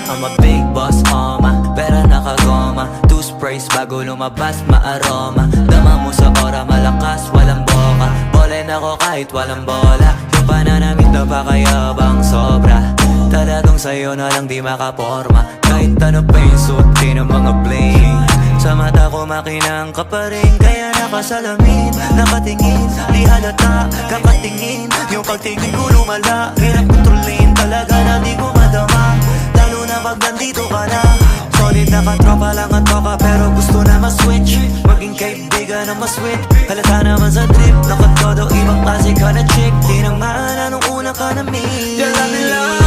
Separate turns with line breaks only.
I'm a big boss, pera nakagoma. Two sprays bago lumabas, maaroma. Dama mo sa ora, malakas, walang boka. Bolen ako kahit walang bola. Yung pananamit na pakayabang sobra. Talagang sa'yo na lang di makaporma. Kahit ano pa yung suotin ng mga bling. Sa mata ko makinang ka pa rin. Kaya nakasalamin, nakatingin. Di halata, kakatingin. Yung pagtingin ko lumala. Hirap kontrolin, talaga na di ko madama. Lalo na pag nandito ka na. Solid na katropa lang at toka, pero gusto na ma-switch. Maging kaibigan na ma-sweet. Halata naman sa trip, nakatodo ibang klase ka na chick. Di naman anong una ka na meet. You're loving love.